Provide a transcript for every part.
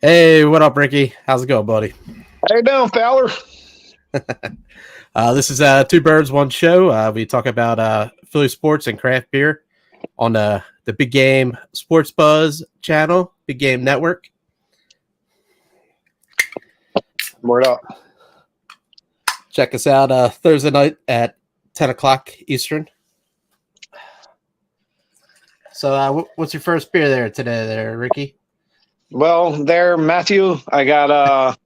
Hey, what up, Ricky? How's it going, buddy? How you doing, Fowler? This is Two Birds, One Show. We talk about Philly sports and craft beer on the Big Game Sports Buzz channel, Big Game Network. Word up. Check us out Thursday night at 10 o'clock Eastern. So what's your first beer there today, Ricky? Well, there, Matthew, I got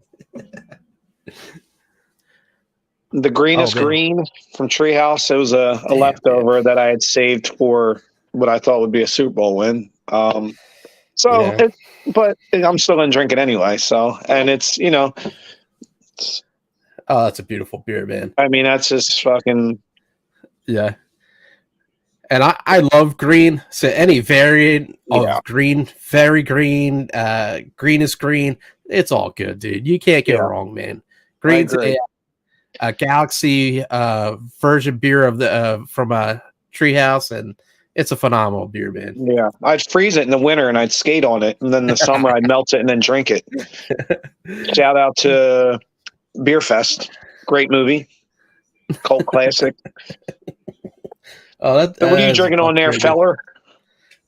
the greenest green from Treehouse. It was a leftover that I had saved for what I thought would be a Super Bowl win. But I'm still going to drink it anyway. So, and it's, oh, that's a beautiful beer, man. I mean, that's just fucking. Yeah. And I love green. So any variant of green, very green, greenest green, it's all good, dude. You can't get wrong, man. Green's a Galaxy version beer of the from a Treehouse, and it's a phenomenal beer, man. Yeah, I'd freeze it in the winter and I'd skate on it, and then in the summer I'd melt it and then drink it. Shout out to Beer Fest, great movie, cult classic. What are you drinking on there, feller?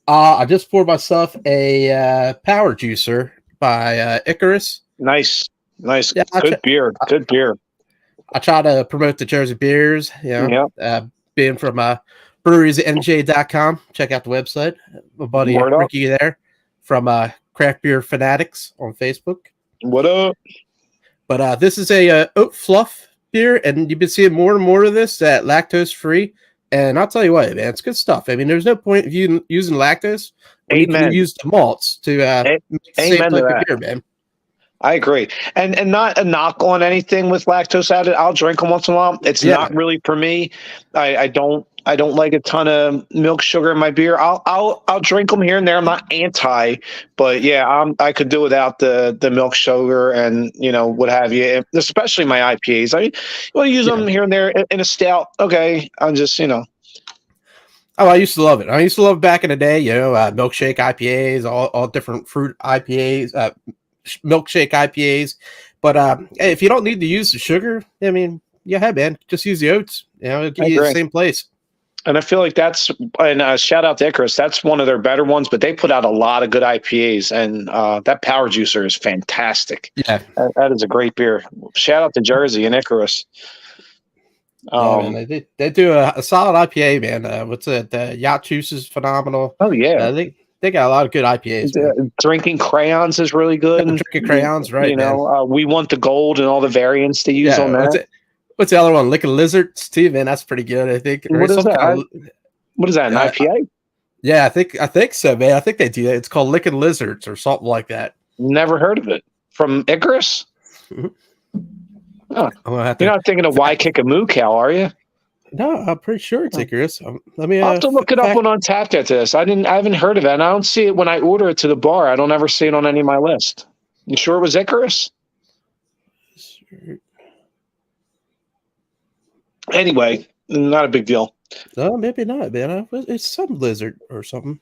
I just poured myself a power juicer by Icarus. Nice. Yeah, good beer. I try to promote the Jersey beers, being from breweries.nj.com. Check out the website. My buddy Ricky there from Craft Beer Fanatics on Facebook. What up? But this is a oat fluff beer, and you've been seeing more and more of this lactose free. And I'll tell you what, man, it's good stuff. I mean, there's no point of you using lactose. You can use the malts to make the same type of beer, man. I agree. And not a knock on anything with lactose added. I'll drink them once in a while. It's not really for me. I don't like a ton of milk sugar in my beer. I'll drink them here and there. I'm not anti, but I could do without the milk sugar and what have you. Especially my IPAs. I want to use them here and there in a stout. Okay, I'm just Oh, I used to love it. I used to love it back in the day. Milkshake IPAs, all different fruit IPAs, milkshake IPAs. But if you don't need to use the sugar, I mean, man, just use the oats. It'll give you the same place. And I feel like shout out to Icarus. That's one of their better ones, but they put out a lot of good IPAs, and that power juicer is fantastic. Yeah, that is a great beer. Shout out to Jersey and Icarus. Man, they do a solid IPA, man. What's it? The Yacht Juice is phenomenal. Oh yeah, they got a lot of good IPAs. Drinking Crayons is really good. Drinking Crayons, right? We want the gold and all the variants to use on that. What's the other one? Licking Lizards too, man. That's pretty good, I think. What is that? What is that? An IPA? Yeah, I think so, man. I think they do that. It's called Licking Lizards or something like that. Never heard of it. From Icarus? Mm-hmm. Oh. You're not thinking of Why Kick a Moo Cow, are you? No, I'm pretty sure it's Icarus. I'll have to look it up on Untappd after this. I haven't heard of it, and I don't see it when I order it to the bar. I don't ever see it on any of my list. You sure it was Icarus? Anyway, not a big deal. No, maybe not, man. It's some lizard or something.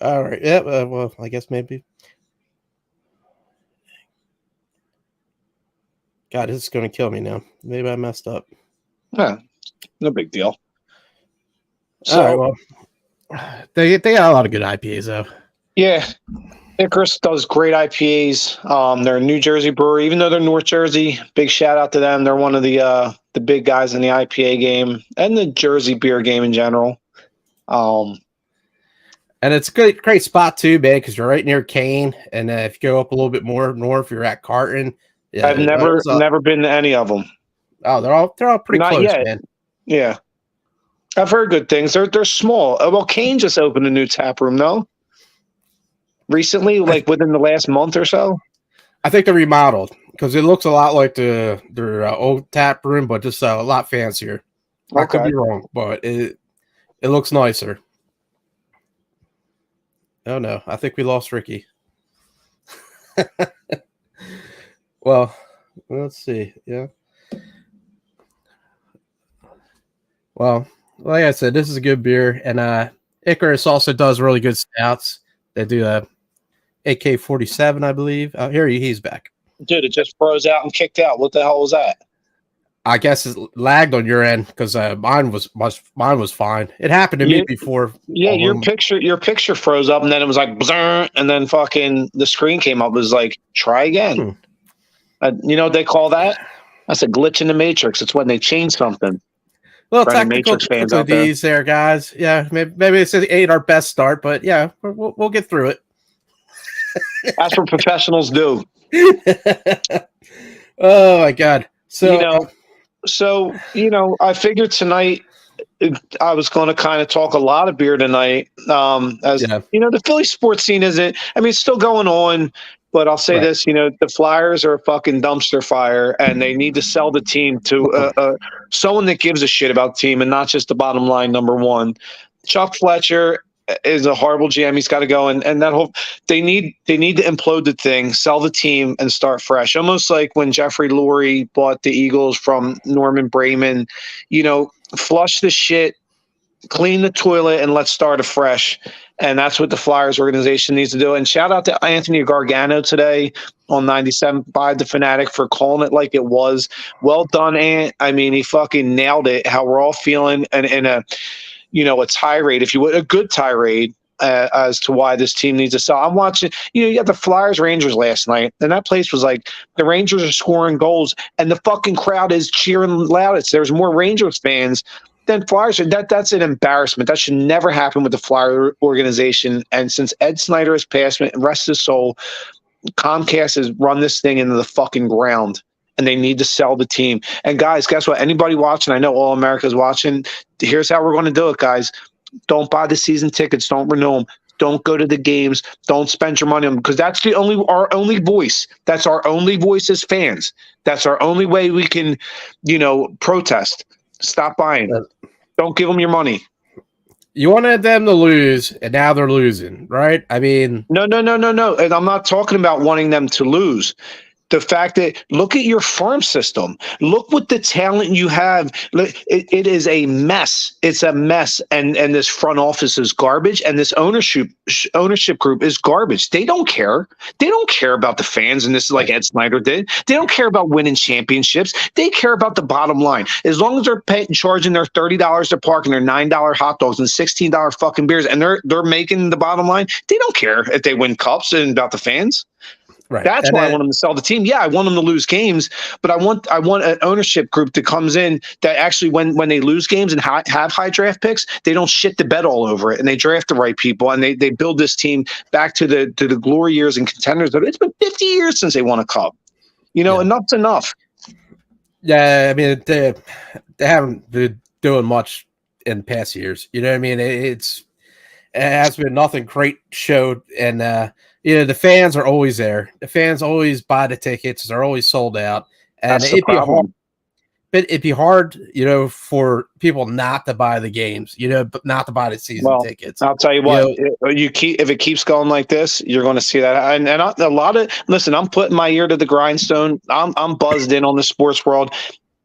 All right. Yeah. Well, I guess maybe. God, this is going to kill me now. Maybe I messed up. No big deal. So, all right, well, they got a lot of good IPAs, though. Yeah. Icarus does great IPAs. They're a New Jersey brewery, even though they're North Jersey. Big shout out to them. They're one of the big guys in the IPA game and the Jersey beer game in general. And it's a great spot too, man, because you're right near Kane. And if you go up a little bit more north, you're at Carton. Yeah, I've never been to any of them. Oh, they're all pretty Not close, yet. man. Yeah, I've heard good things. They're small. Well, Kane just opened a new tap room, no? Recently, like within the last month or so. I think they're remodeled because it looks a lot like their old tap room, but just a lot fancier. Okay. I could be wrong, but it looks nicer. Oh no, I think we lost Ricky. Well, let's see. Yeah. Well, like I said, this is a good beer, and Icarus also does really good stouts. They do AK-47, I believe. Here he's back. Dude, it just froze out and kicked out. What the hell was that? I guess it lagged on your end because mine was fine. It happened to me before. Yeah, your picture froze up, and then it was like, and then fucking the screen came up. It was like, try again. You know what they call that? That's a glitch in the matrix. It's when they change something. Well, technical difficulties there, guys. Yeah, maybe this ain't our best start, but yeah, we'll get through it. That's what professionals do. Oh my God! So I figured tonight I was going to kind of talk a lot of beer tonight. The Philly sports scene isn't. I mean, it's still going on. But I'll say this, the Flyers are a fucking dumpster fire, and they need to sell the team to someone that gives a shit about the team and not just the bottom line, number one. Chuck Fletcher is a horrible GM. He's got to go, and that whole they need to implode the thing, sell the team, and start fresh. Almost like when Jeffrey Lurie bought the Eagles from Norman Brayman, flush the shit, clean the toilet, and let's start afresh. And that's what the Flyers organization needs to do. And shout out to Anthony Gargano today on 97.5 The Fanatic for calling it like it was. Well done, Ant. I mean, he fucking nailed it, how we're all feeling in a tirade, if you would, a good tirade as to why this team needs to sell. I'm watching, you got the Flyers Rangers last night, and that place was like, the Rangers are scoring goals, and the fucking crowd is cheering loudest. There's more Rangers fans then Flyers, that's an embarrassment. That should never happen with the Flyer organization. And since Ed Snyder has passed, rest his soul, Comcast has run this thing into the fucking ground, and they need to sell the team. And guys, guess what? Anybody watching, I know All America's watching. Here's how we're going to do it, guys. Don't buy the season tickets. Don't renew them. Don't go to the games. Don't spend your money on them, because that's our only voice. That's our only voice as fans. That's our only way we can, protest. Stop buying. Don't give them your money. You wanted them to lose, and now they're losing, right? I mean, no. And I'm not talking about wanting them to lose. The fact that, look at your farm system. Look what the talent you have. It is a mess. It's a mess. And this front office is garbage. And this ownership group is garbage. They don't care. They don't care about the fans. And this is like Ed Snyder did. They don't care about winning championships. They care about the bottom line. As long as they're charging their $30 to park and their $9 hot dogs and $16 fucking beers, and they're making the bottom line, they don't care if they win cups and about the fans. Right. That's why I want them to sell the team. Yeah, I want them to lose games, but I want an ownership group that comes in that actually, when they lose games and have high draft picks, they don't shit the bed all over it, and they draft the right people, and they build this team back to the glory years and contenders. It's been 50 years since they won a cup. Enough's enough. Yeah, I mean, they haven't been doing much in past years. You know what I mean? It has been nothing great showed, and the fans are always there. The fans always buy the tickets. They're always sold out. And it'd be hard, for people not to buy the games, but not to buy the season tickets. I'll tell you what, if it keeps going like this, you're going to see that. And a lot of, listen, I'm putting my ear to the grindstone. I'm buzzed in on the sports world.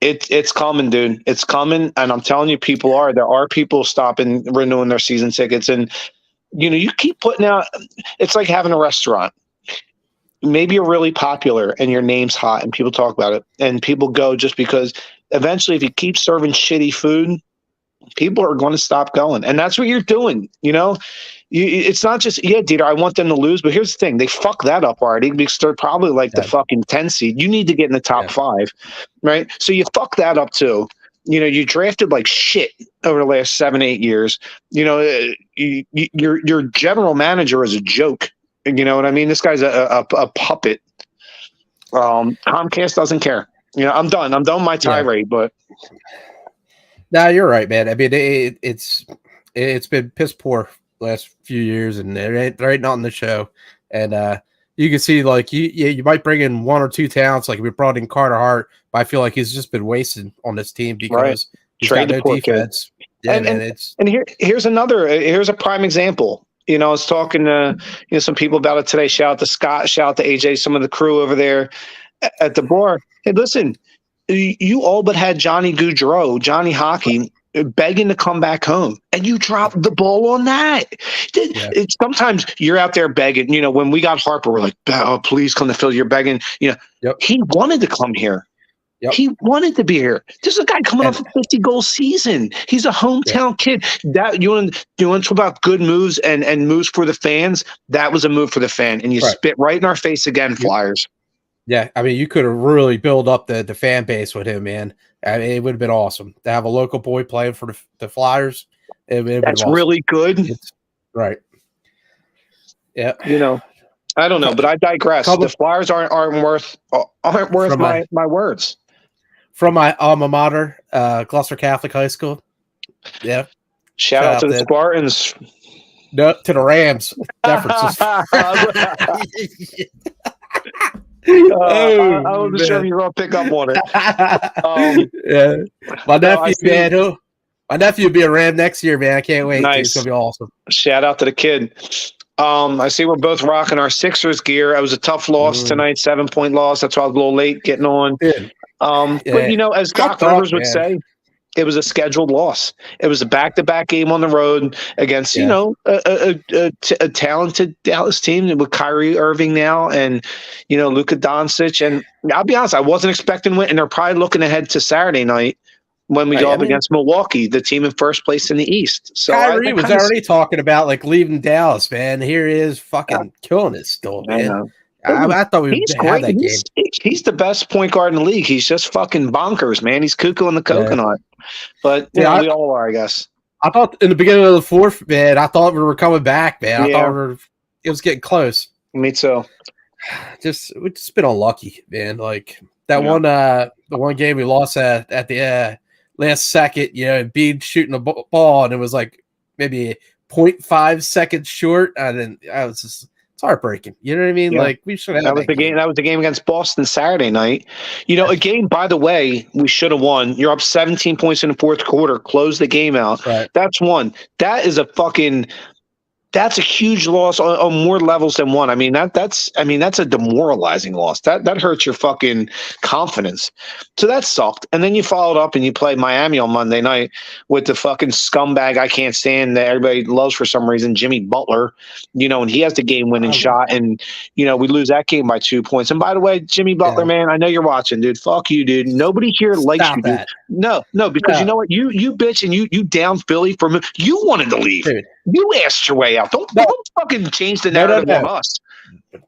It's coming, dude. It's coming. And I'm telling you, there are people stopping, renewing their season tickets. And, you keep putting out, it's like having a restaurant. Maybe you're really popular and your name's hot and people talk about it, and people go just because eventually, if you keep serving shitty food, people are going to stop going. And that's what you're doing. It's not just, DeeTer, I want them to lose, but here's the thing. They fuck that up already because they're probably like the fucking 10 seed. You need to get in the top 5, right? So you fuck that up too. You drafted like shit over the last 7-8 years. Your general manager is a joke. You know what I mean? This guy's a puppet. Comcast doesn't care. I'm done. I'm done with my tirade, but. No, you're right, man. I mean, it's been piss poor last few years, and there ain't nothing to show. And you can see, like, you might bring in 1 or 2 talents, like we brought in Carter Hart, but I feel like he's just been wasted on this team because he's got no defense. Yeah, and here's a prime example. I was talking to some people about it today. Shout out to Scott, shout out to AJ, some of the crew over there at the bar. Hey, listen, you all but had Johnny Gaudreau, Johnny Hockey, begging to come back home, and you drop the ball on that. Yeah. Sometimes you're out there begging. When we got Harper, we're like, oh, please come to Philly. You're begging. Yep. He wanted to come here. Yep. He wanted to be here. This is a guy coming off a 50-goal season. He's a hometown kid. That you want to talk about good moves and moves for the fans. That was a move for the fan, and you spit right in our face again, Flyers. Yeah, I mean, you could have really built up the fan base with him, man. I mean, it would have been awesome to have a local boy playing for the Flyers. That's awesome. Really good. Right. Yeah. I don't know, but I digress. The Flyers aren't worth my words. From my alma mater, Gloucester Catholic High School. Yeah. Shout out to the Spartans. No, to the Rams. I wasn't sure if you were going to pick up on it. Yeah. My nephew will be a Ram next year, man. I can't wait. Nice. It's going to be awesome. Shout out to the kid. I see we're both rocking our Sixers gear. It was a tough loss tonight, 7-point loss. That's why I was a little late getting on. But, as Doc Rivers would say, it was a scheduled loss. It was a back-to-back game on the road against, a talented Dallas team with Kyrie Irving now and, Luka Doncic. And I'll be honest, I wasn't expecting win, and they're probably looking ahead to Saturday night when we go up against Milwaukee, the team in first place in the East. So Kyrie was already talking about leaving Dallas, man. Here he is fucking killing it still, man. I thought we would have that game. He's the best point guard in the league. He's just fucking bonkers, man. He's cuckoo in the coconut. But we all are, I guess. I thought in the beginning of the fourth, man, I thought we were coming back, man. I thought it was getting close. Me too. We just been unlucky, man. Like that one, the one game we lost at the last second, Embiid shooting a ball, and it was like maybe 0.5 seconds short, and then it's heartbreaking. You know what I mean? Yeah. Like we should have. That was the game. That was the game against Boston Saturday night. A game, by the way, we should have won. You're up 17 points in the fourth quarter. Close the game out. Right. That's one. That is that's a huge loss on more levels than one. I mean, that's a demoralizing loss. That hurts your fucking confidence. So that sucked. And then you followed up and you played Miami on Monday night with the fucking scumbag I can't stand that everybody loves for some reason, Jimmy Butler, and he has the game-winning shot. And, we lose that game by 2 points. And by the way, Jimmy Butler, man, I know you're watching, dude. Fuck you, dude. Nobody here likes you, dude. No, because you know what? You bitch and you down Philly for me. You wanted to leave. Dude. You asked your way out. Don't fucking change the narrative on us.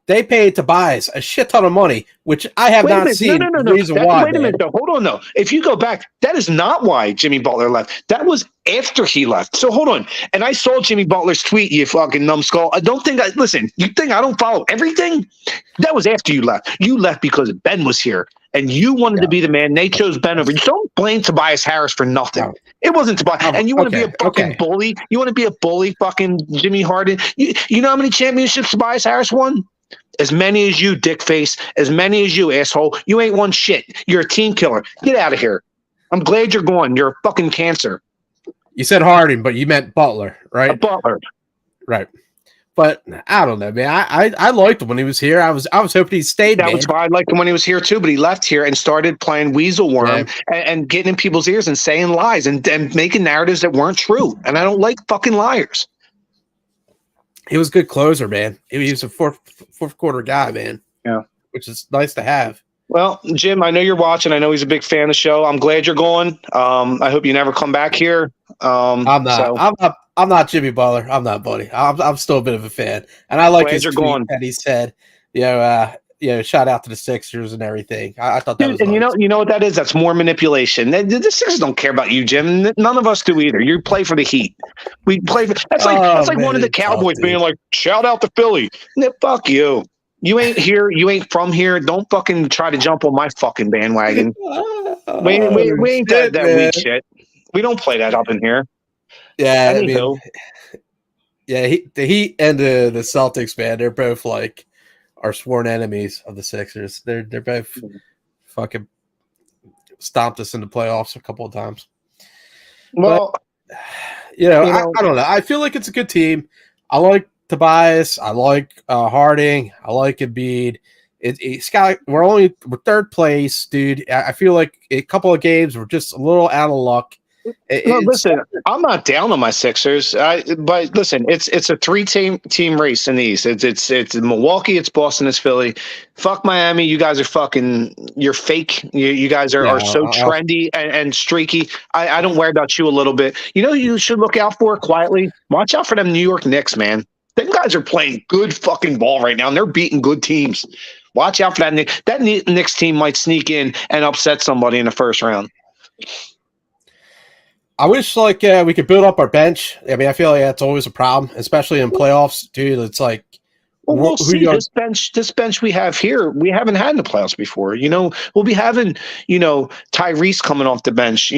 They paid Tobias a shit ton of money, which I have not seen. No. Reason why. Wait a minute, though. Hold on, though. If you go back, that is not why Jimmy Butler left. That was after he left. So hold on. And I saw Jimmy Butler's tweet, you fucking numbskull. Listen, you think I don't follow everything? That was after you left. You left because Ben was here. And you wanted to be the man. They chose Ben over. Don't blame Tobias Harris for nothing. No. It wasn't Tobias. And you want to be a fucking bully? You want to be a bully, fucking Jimmy Harden? You know how many championships Tobias Harris won? As many as you, dick face. As many as you, asshole. You ain't won shit. You're a team killer. Get out of here. I'm glad you're gone. You're a fucking cancer. You said Harden, but you meant Butler, right? Butler. Right. But I don't know, man. I liked him when he was here. I was hoping he stayed. That was why I liked him when he was here too. But he left here and started playing weasel worm and getting in people's ears and saying lies and making narratives that weren't true. And I don't like fucking liars. He was a good closer, man. He was a fourth quarter guy, man. Yeah, which is nice to have. Well, Jim, I know you're watching. I know he's a big fan of the show. I'm glad you're going. I hope you never come back here. I'm not. I'm not Jimmy Butler. I'm not, buddy. I'm still a bit of a fan, and I like his tweet that he said, shout out to the Sixers and everything. I thought that was and nice. you know what that is? That's more manipulation. The Sixers don't care about you, Jim. None of us do either. You play for the Heat. We play for that's like one of the Cowboys being like, shout out to Philly. Fuck you. You ain't here. You ain't from here. Don't fucking try to jump on my fucking bandwagon. We ain't that weak shit. We don't play that up in here. Yeah, the Heat and the Celtics, man, they're both like our sworn enemies of the Sixers. They're both fucking stomped us in the playoffs a couple of times. Well, but, I don't know. I feel like it's a good team. I like Tobias. I like Harding. I like Embiid. We're third place, dude. I feel like a couple of games we're just a little out of luck. No, listen, I'm not down on my Sixers. But listen, it's a 3-team race in the East. It's Milwaukee, it's Boston, it's Philly. Fuck Miami. You guys are you're fake. You guys are so trendy and streaky. I don't worry about you a little bit. You know who you should look out for quietly? Watch out for them New York Knicks, man. Them guys are playing good fucking ball right now, and they're beating good teams. Watch out for that Knicks. That Knicks team might sneak in and upset somebody in the first round. I wish we could build up our bench. I mean, I feel like that's always a problem, especially in playoffs, dude. It's like, well, we'll see. This bench we have here, we haven't had in the playoffs before. You know, we'll be having, Tyrese coming off the bench.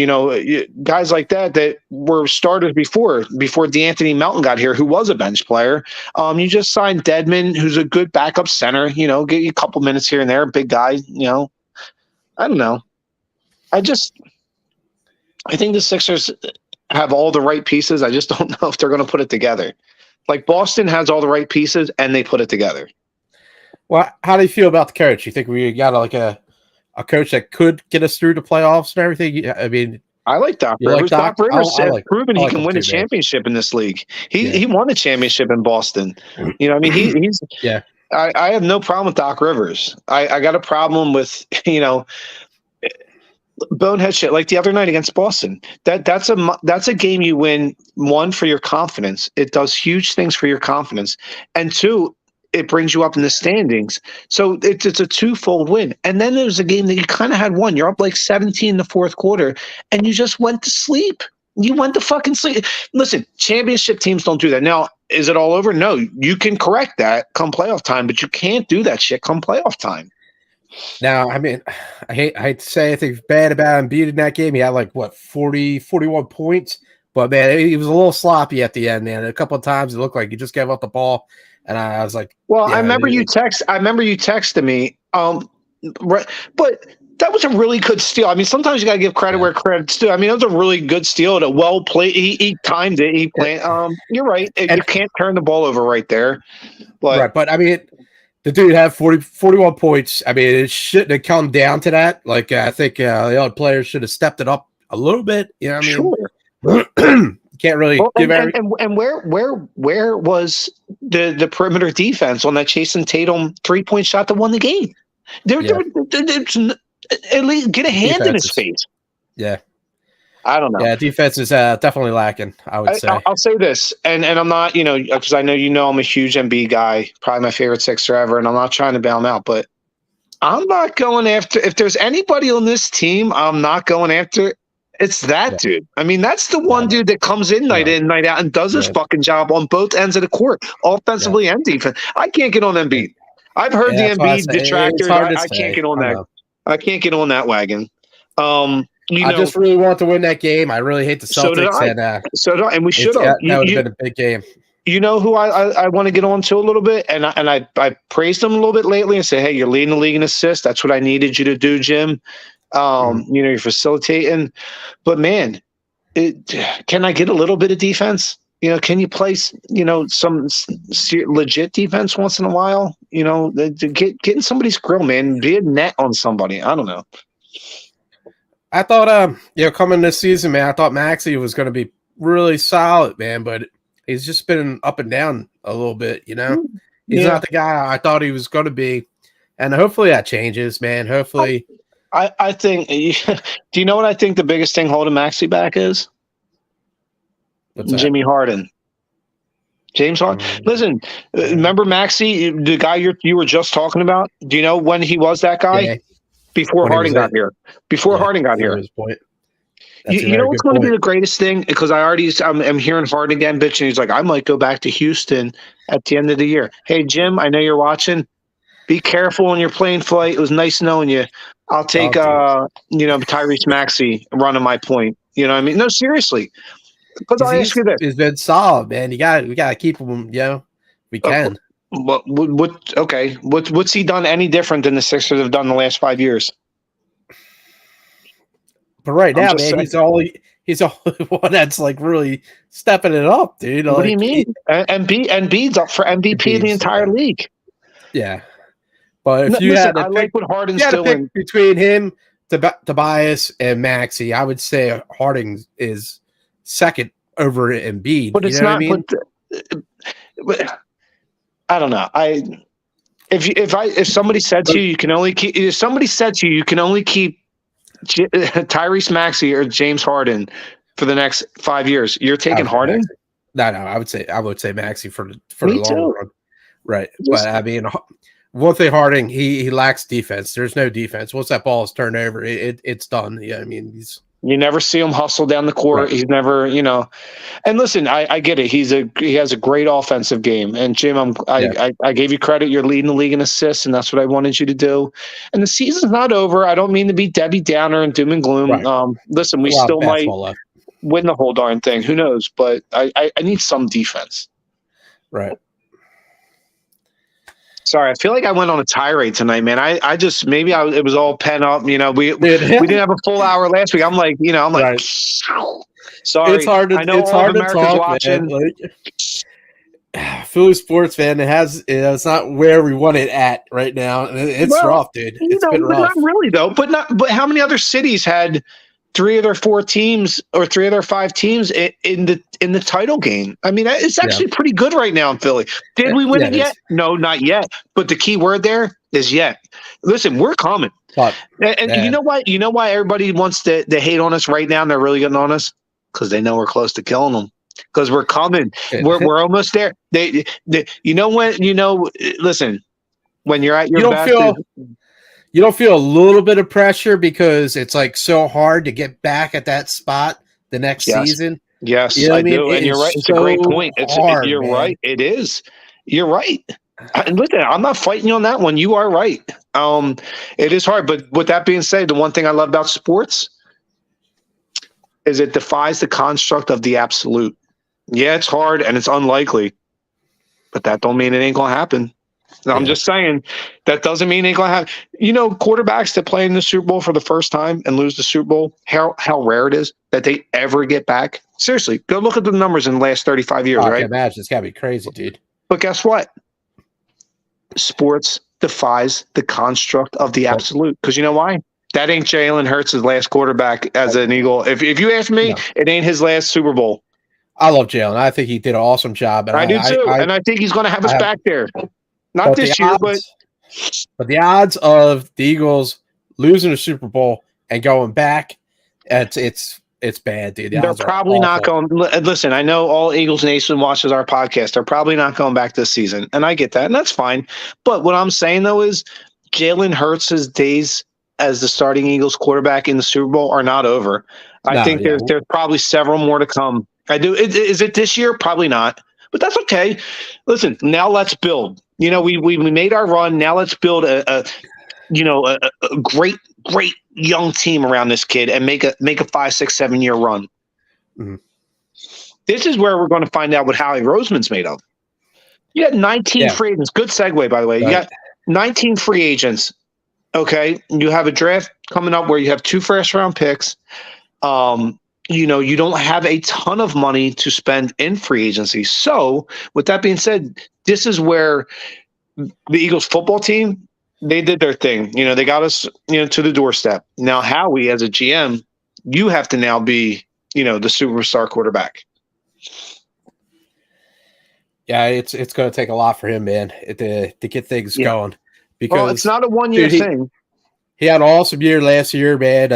Guys like that were starters before DeAnthony Melton got here, who was a bench player. You just signed Dedmon, who's a good backup center. Get you a couple minutes here and there, big guy. I don't know. I think the Sixers have all the right pieces. I just don't know if they're going to put it together. Like Boston has all the right pieces, and they put it together. Well, how do you feel about the coach? You think we got a coach that could get us through the playoffs and everything? I mean, I like Doc Rivers. Doc Rivers has proven he can win a championship in this league. He won a championship in Boston. I mean, he's yeah. I have no problem with Doc Rivers. I got a problem with bonehead shit like the other night against Boston. That's a game you win, one, for your confidence. It does huge things for your confidence, and two, it brings you up in the standings. So it's a twofold win. And then there's a game that you kind of had won. You're up like 17 in the fourth quarter, and you just went to sleep. You went to fucking sleep. Listen, championship teams don't do that. Now, is it all over? No, you can correct that come playoff time, but you can't do that shit come playoff time. Now, I mean, I hate to say anything bad about Embiid in that game. He had 41 points, but man, he was a little sloppy at the end, man. A couple of times it looked like he just gave up the ball, and I was like, "Well, yeah, I remember you texted me, but that was a really good steal. I mean, sometimes you gotta give credit where credit's due. I mean, it was a really good steal. A well played. He timed it. He played. You're right. You can't turn the ball over right there, but I mean. The dude had 41 points. I mean, it shouldn't have come down to that. I think the other players should have stepped it up a little bit. You know what I mean? Sure. Can't really give and where was the perimeter defense on that Jason Tatum 3-point shot that won the game? At least get a hand in his face. Yeah. I don't know. Yeah, defense is definitely lacking, I would say. I'll say this, and I'm not, because I know I'm a huge Embiid guy, probably my favorite Sixer ever, and I'm not trying to bail him out, but I'm not going after – if there's anybody on this team I'm not going after, it's that dude. I mean, that's the one dude that comes in, night out, and does his fucking job on both ends of the court, offensively and defense. I can't get on Embiid. I've heard the Embiid detractors. I can't get on that. I can't get on that wagon. I just really want to win that game. I really hate the Celtics, and we should have. That would have been a big game. You know who I want to get on to a little bit, and I praised him a little bit lately and say, hey, you're leading the league in assists. That's what I needed you to do, Jim. You're facilitating, but man, can I get a little bit of defense? Can you play some legit defense once in a while? Get in somebody's grill, man. Be a net on somebody. I don't know. I thought, coming this season, man, I thought Maxey was going to be really solid, man, but he's just been up and down a little bit, He's not the guy I thought he was going to be, and hopefully that changes, man. Hopefully. I think, do you know what I think the biggest thing holding Maxey back is? What's that? Jimmy Harden. James Harden. Listen, remember Maxey, the guy you were just talking about? Do you know when he was that guy? Yeah. Before Harden got here. Harden got here. You know what's going to be the greatest thing? Because I'm hearing Harden again bitching. He's like, I might go back to Houston at the end of the year. Hey, Jim, I know you're watching. Be careful on your plane flight. It was nice knowing you. I'll take, Tyrese Maxey running my point. You know what I mean? No, seriously. Because I ask you this. He's been solid, man. We got to keep him, we can. What's he done any different than the Sixers have done the last 5 years? But right now, man, he's the only one that's really stepping it up, dude. What do you mean? Embiid's up for MVP of the entire league. Yeah, but if I like what Harden's doing between between him, Tobias and Maxey, I would say Harding is second over Embiid. But it's not. But I don't know. If somebody said to you, you can only keep. If somebody said to you, you can only keep Tyrese Maxey or James Harden for the next 5 years, you're taking Harden? No, I would say Maxey for the long run. Right. But I mean, one thing Harding, he lacks defense. There's no defense. Once that ball is turned over, it's done. Yeah, I mean, you never see him hustle down the court. Right. He's never, And listen, I get it. He has a great offensive game. And Jim, I gave you credit. You're leading the league in assists, and that's what I wanted you to do. And the season's not over. I don't mean to be Debbie Downer and doom and gloom. Right. Listen, we still might win the whole darn thing. Who knows? But I need some defense. Right. Sorry, I feel like I went on a tirade tonight, man. I just it was all pent up. We didn't have a full hour last week. I'm like, right. Sorry. It's hard to talk, watching. Man. Like, Philly sports fan, it's not where we want it at right now. It's rough, dude. It's been rough. Not really though. But how many other cities had 3 of their 4 teams or 3 of their 5 teams in the title game? I mean, it's actually pretty good right now in Philly. Did we win it yet? No, not yet. But the key word there is yet. Listen, we're coming. And you know why? You know why everybody wants to hate on us right now and they're really getting on us? Because they know we're close to killing them. Because we're coming. We're almost there. Listen, when you're at your best. You don't feel a little bit of pressure because it's like so hard to get back at that spot the next season? Yes, I do. And you're right. It's a great point. You're right. It is. You're right. And listen, I'm not fighting you on that one. You are right. It is hard. But with that being said, the one thing I love about sports is it defies the construct of the absolute. Yeah, it's hard and it's unlikely, but that don't mean it ain't going to happen. I'm just saying that doesn't mean it ain't going to happen. Quarterbacks that play in the Super Bowl for the first time and lose the Super Bowl, how rare it is that they ever get back. Seriously, go look at the numbers in the last 35 years, right? I can imagine. It's got to be crazy, dude. But guess what? Sports defies the construct of the absolute. Because you know why? That ain't Jalen Hurts' last quarterback as an Eagle. If you ask me, it ain't his last Super Bowl. I love Jalen. I think he did an awesome job. And I do too. And I think he's going to have us back there. Not this year, but the odds of the Eagles losing a Super Bowl and going back, it's bad, dude. They're probably not going. Listen, I know all Eagles Nation watches our podcast. They're probably not going back this season, and I get that, and that's fine. But what I'm saying though is Jalen Hurts' days as the starting Eagles quarterback in the Super Bowl are not over. I think there's probably several more to come. I do. Is it this year? Probably not. But that's okay. Listen, now let's build. We made our run. Now let's build a great young team around this kid and make a 5, 6, 7 year run. Mm-hmm. This is where we're going to find out what Howie Roseman's made of. You got 19 free agents. Good segue, by the way. You got 19 free agents. Okay, you have a draft coming up where you have 2 first-round picks. You don't have a ton of money to spend in free agency. So, with that being said, this is where the Eagles football team, they did their thing. They got us, to the doorstep. Now, Howie, as a GM, you have to now be, the superstar quarterback. Yeah, it's going to take a lot for him, man, to get things going. Because it's not a one-year thing. He had an awesome year last year, man.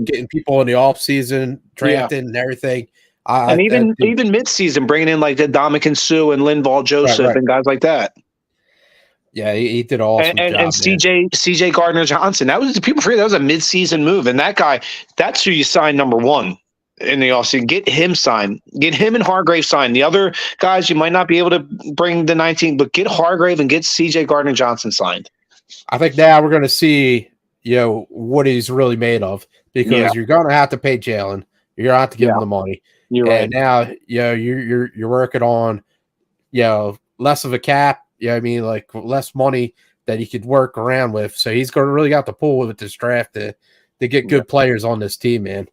Getting people in the offseason, drafting and everything. And even mid-season, bringing in like the Dominican Sue and Linval Joseph and guys like that. Yeah, he did awesome job. And CJ Gardner-Johnson. People forget that was a mid-season move. And that guy, that's who you signed number 1 in the offseason. Get him signed. Get him and Hargrave signed. The other guys, you might not be able to bring the 19, but get Hargrave and get CJ Gardner-Johnson signed. I think now we're going to see what he's really made of, because you're going to have to pay Jalen. You're going to have to give him the money. You're right. And now, you're working on, less of a cap. Like less money that he could work around with. So he's going to really got to pull with this draft to get good players on this team, man.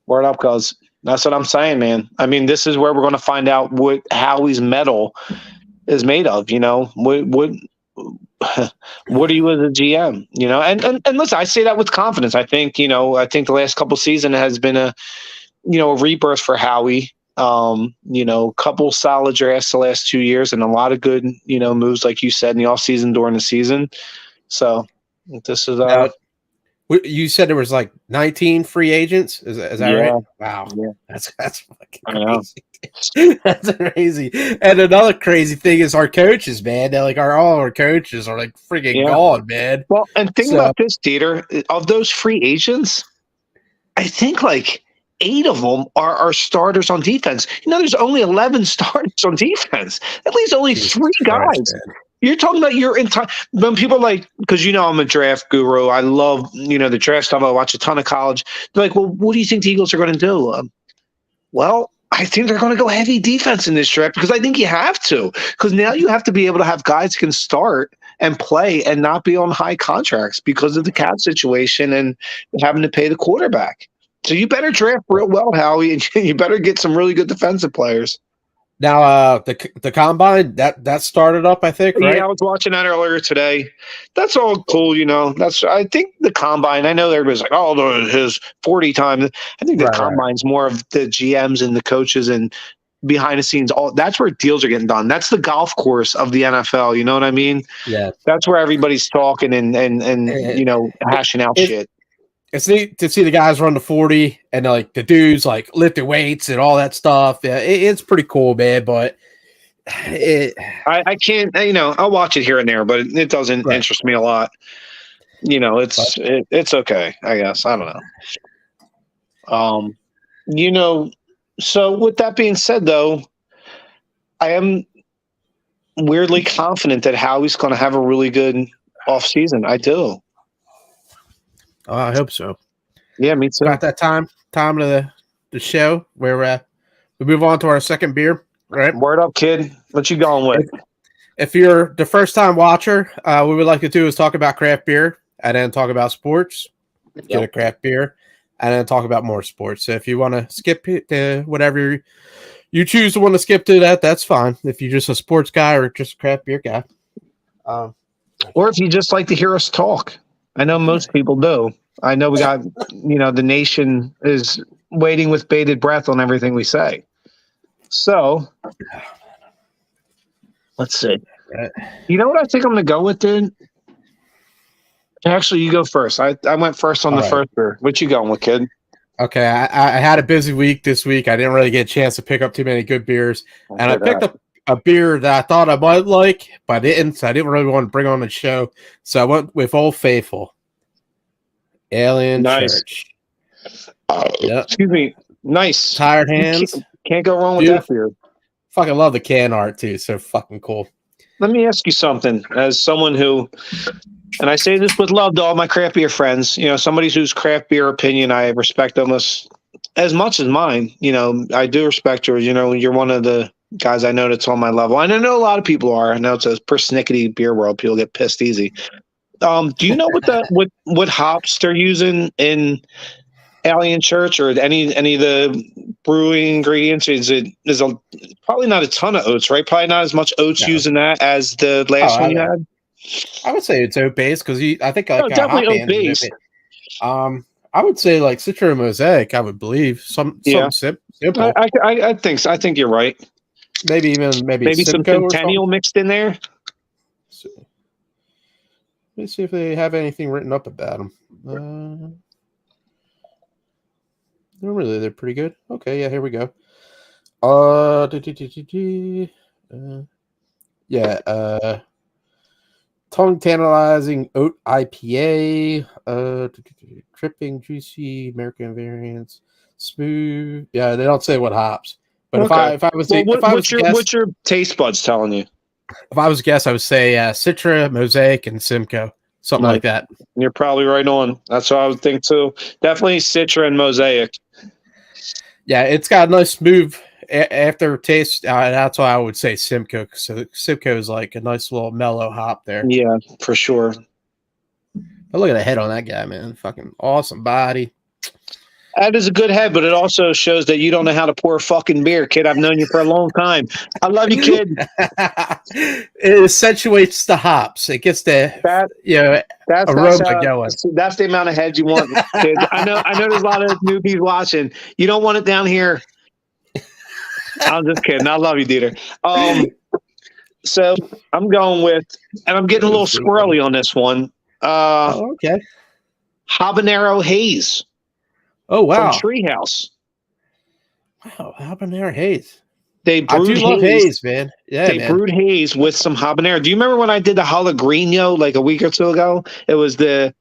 Word up, cuz. That's what I'm saying, man. I mean, this is where we're going to find out what Howie's metal is made of. what are you as a GM? And listen, I say that with confidence. I think the last couple seasons has been a rebirth for Howie. Couple solid drafts the last 2 years and a lot of good moves, like you said, in the offseason during the season. So this is now, you said there was like 19 free agents. Is that right? Wow, yeah. That's fucking crazy. That's crazy. And another crazy thing is our coaches, man. They're like all our coaches are like freaking gone, man. Well, and think about this, DeeTer. Of those free agents, I think like 8 of them are starters on defense. There's only 11 starters on defense. At least only 3 guys. Man. You're talking about your entire – when people like – because I'm a draft guru. I love, the draft stuff. I watch a ton of college. They're like, well, what do you think the Eagles are going to do? Well, I think they're going to go heavy defense in this draft because I think you have to. Because now you have to be able to have guys who can start and play and not be on high contracts because of the cap situation and having to pay the quarterback. So you better draft real well, Howie, and you better get some really good defensive players. Now, the combine that started up, I think, right? Yeah, I was watching that earlier today. That's all cool, I think the combine. I know everybody's like, "Oh, his 40 times." I think the combine's more of the GMs and the coaches and behind the scenes. That's where deals are getting done. That's the golf course of the NFL. You know what I mean? Yeah. That's where everybody's talking and hashing out shit. It's neat to see the guys run the 40 and like the dudes like lifting weights and all that stuff. Yeah, it's pretty cool, man. But I can't, I'll watch it here and there, but it doesn't interest me a lot. It's okay, I guess. I don't know. So with that being said, though, I am weirdly confident that Howie's going to have a really good offseason. I do. Oh, I hope so. Yeah, me too. About that time of the show where we move on to our second beer, right? Word up, kid. What you going with? If you're the first time watcher, what we like to do is talk about craft beer and then talk about sports, get a craft beer, and then talk about more sports. So if you want to skip it to whatever you choose to want to skip to that's fine. If you're just a sports guy or just a craft beer guy. Or if you just like to hear us talk. I know most people do. I know we got, the nation is waiting with bated breath on everything we say. So, let's see. You know what I think I'm going to go with, dude? Actually, you go first. I went first on the first beer. What you going with, kid? Okay, I had a busy week this week. I didn't really get a chance to pick up too many good beers. And I picked up a beer that I thought I might like, but I didn't. So I didn't really want to bring on the show. So I went with Old Faithful. Alien Church. Excuse me. Nice. Tired hands. Can't go wrong with that beer. Fucking love the can art too. So fucking cool. Let me ask you something. As someone who, and I say this with love to all my craft beer friends, somebody whose craft beer opinion I respect almost as much as mine. I do respect yours. You're one of the guys I know that's on my level. And I know a lot of people are. I know it's a persnickety beer world. People get pissed easy. Do you know what hops they're using in Alien Church or any of the brewing ingredients? Is probably not a ton of oats, right? Probably not as much oats using that as the last one you had. I would say it's oat based because I think definitely oat based. I would say like Citra Mosaic. I would believe something simple. I think so. I think you're right. Maybe some Centennial mixed in there. Let me see if they have anything written up about them. Really, they're pretty good. Okay, yeah, here we go. Tongue tantalizing oat IPA. Tripping, juicy American variants. Smooth. Yeah, they don't say what hops. But if I was what's your taste buds telling you? If I was to guess, I would say Citra, Mosaic, and Simcoe. Something like that. You're probably right on. That's what I would think too. Definitely Citra and Mosaic. Yeah, it's got a nice smooth aftertaste. That's why I would say Simcoe. So Simcoe is like a nice little mellow hop there. Yeah, for sure. But look at the head on that guy, man. Fucking awesome body. That is a good head, but it also shows that you don't know how to pour a fucking beer, kid. I've known you for a long time. I love you, kid. It accentuates the hops. It gets the aroma going. That's the amount of heads you want, kid. I know there's a lot of newbies watching. You don't want it down here. I'm just kidding. I love you, DeeTer. So I'm going with, and I'm getting a little squirrely on this one. Okay. Habanero Haze. Oh, wow. From Treehouse. Wow, habanero haze. I do love haze, man. Yeah, they brewed haze with some habanero. Do you remember when I did the jalapeno like a week or two ago? It was the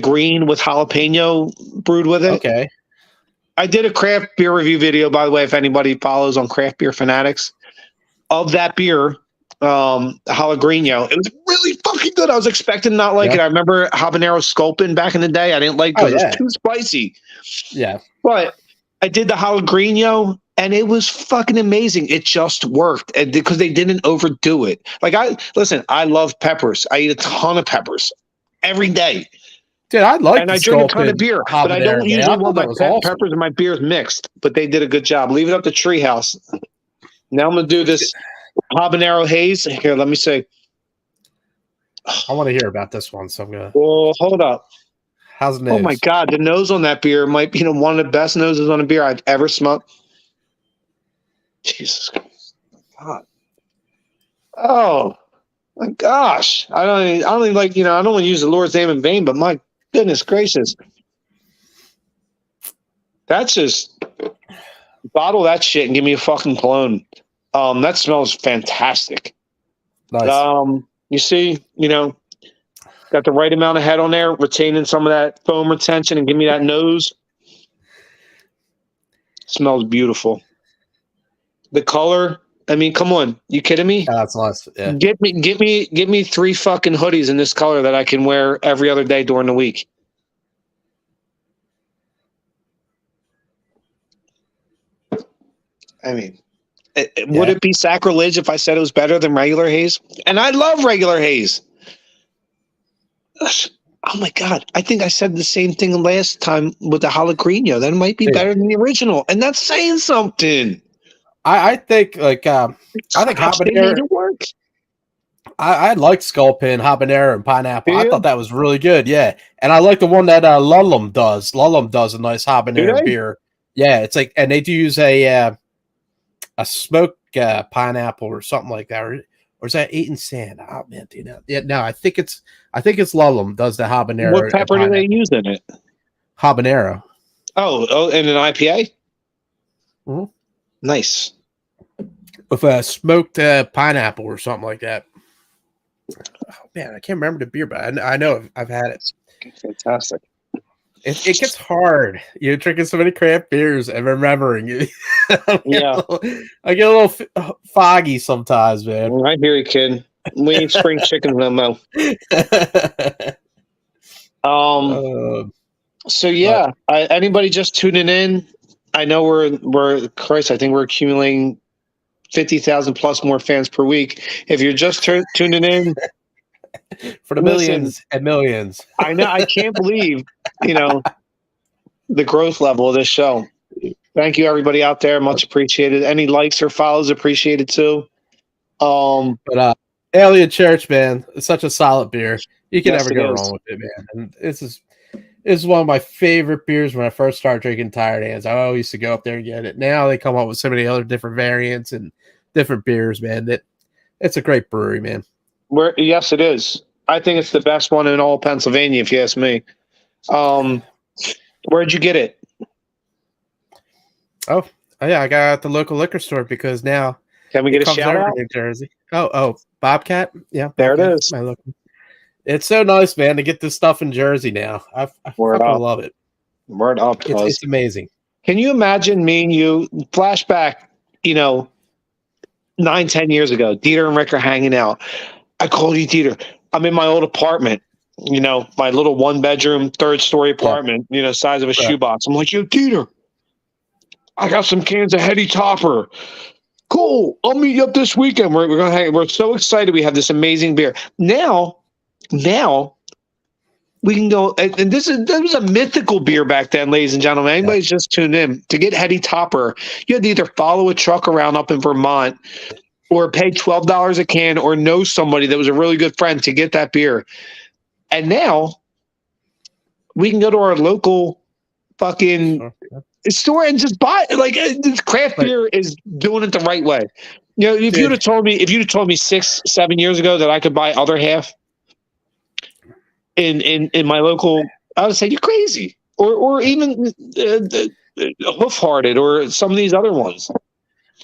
green with jalapeno brewed with it. Okay. I did a craft beer review video, by the way, if anybody follows on Craft Beer Fanatics, of that beer, jalapeno. It was really fucking good. I was expecting not like it. I remember habanero sculpin back in the day. I didn't like it because it was too spicy. Yeah. But I did the jalapeno, and it was fucking amazing. It just worked, and because they didn't overdo it. Like I love peppers. I eat a ton of peppers every day. Dude, I I drink a ton of beer, but I don't usually want my peppers and my beers mixed. But they did a good job. Leave it up to Treehouse. Now I'm gonna do this habanero haze. Here, let me say. I want to hear about this one, so I'm gonna. Well, hold up. How's the nose? Oh my god, the nose on that beer might be one of the best noses on a beer I've ever smelled. Jesus Christ. God. Oh my gosh. I don't even like, I don't want to use the Lord's name in vain, but my goodness gracious. That's just bottle that shit and give me a fucking cologne. That smells fantastic. Nice. You see, got the right amount of head on there, retaining some of that foam retention, and give me that nose. Smells beautiful. The color, I mean, come on, you kidding me? Yeah, that's nice. Yeah. Get me 3 fucking hoodies in this color that I can wear every other day during the week. I mean, would it be sacrilege if I said it was better than regular haze? And I love regular haze. Oh my god! I think I said the same thing last time with the jalapeno. That might be better than the original, and that's saying something. I think I think habanero. I like sculpin, habanero, and pineapple. I thought that was really good. Yeah, and I like the one that Lullum does. Lullum does a nice habanero beer. Yeah, it's like, and they do use a smoked pineapple or something like that, or is that Eaton Sand? Oh man, do you know? Yeah, no, I think it's Lullum does the habanero. What pepper do they use in it? Habanero. Oh, and an IPA. Mm-hmm. Nice. With a smoked pineapple or something like that. Oh man, I can't remember the beer, but I know I've had it. Fantastic. It gets hard. You're drinking so many craft beers and remembering it. I get a little foggy sometimes, man. I hear you, kid. We eat spring chicken no. So yeah, anybody just tuning in? I know we're Christ. I think we're accumulating 50,000 plus more fans per week. If you're just tuning in, for the millions and millions, I know. I can't believe the growth level of this show. Thank you, everybody out there. Much appreciated. Any likes or follows appreciated too. But Alien Church, man, it's such a solid beer. You can never go wrong with it, man. And this is one of my favorite beers. When I first started drinking Tired Hands, I always used to go up there and get it. Now they come up with so many other different variants and different beers, man. It's a great brewery, man. Yes, it is. I think it's the best one in all Pennsylvania, if you ask me. Where'd you get it? Oh yeah, I got it at the local liquor store because now can we get a shout out? New Jersey. Oh, Bobcat. Yeah, there it is. It's so nice, man, to get this stuff in Jersey now. I fucking love it. Word up. It's amazing. Can you imagine me and you flashback, 9-10 years ago, DeeTer and RicT are hanging out. I called you DeeTer. I'm in my old apartment, my little 1-bedroom, 3rd-story apartment, size of a shoebox. I'm like, yo, DeeTer, I got some cans of Heady Topper. Cool. I'll meet you up this weekend. We're gonna hang. We're so excited. We have this amazing beer. Now, we can go, and this was a mythical beer back then, ladies and gentlemen. Anybody's just tuned in, to get Heady Topper, you had to either follow a truck around up in Vermont or pay $12 a can or know somebody that was a really good friend to get that beer. And now we can go to our local fucking store and just buy it. Like, craft beer is doing it the right way. You know, if you'd have told me 6-7 years ago that I could buy other half in my local, I would say you're crazy. Or even Hoof Hearted or some of these other ones.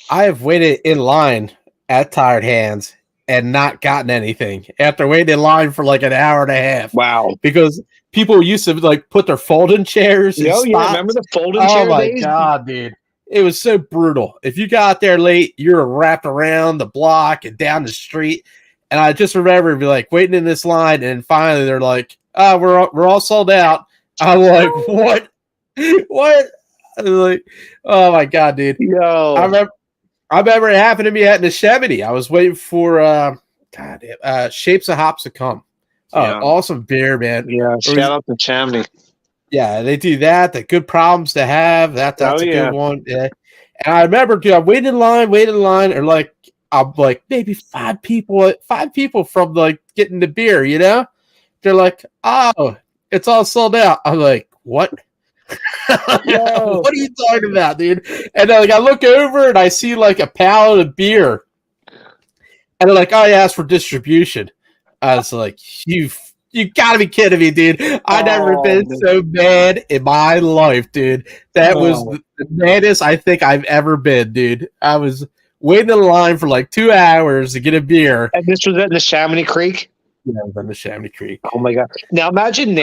I have waited in line at Tired Hands and not gotten anything after waiting in line for like an hour and a half. Wow. Because people used to like put their folding chairs. Yeah, remember the folding chair days? Oh my God, dude. It was so brutal. If you got there late, you were wrapped around the block and down the street. And I just remember be like waiting in this line, and finally they're like, "Oh, we're all sold out." I'm like, "What? What?" I'm like, oh my God, dude. Yo. I remember it happened to me at Neshaminy. I was waiting for Shapes of Hops to come. Oh, awesome beer, man. Yeah, shout out to Neshaminy. Yeah, they do that. The good problems to have. That's a good one. Yeah. And I remember, dude, I waited in line, or like I'm like maybe five people from like getting the beer, you know? They're like, "Oh, it's all sold out." I'm like, "What?" What are you talking about, dude? And then, like, I look over and I see like a pallet of beer, and they're like, "Oh, yeah, asked for distribution." I was like, "You gotta be kidding me, dude!" I've never been so mad in my life, dude. That was the maddest I think I've ever been, dude. I was waiting in line for like 2 hours to get a beer. And this was at Neshaminy Creek? Yeah, it was at Neshaminy Creek. Oh my God! Now imagine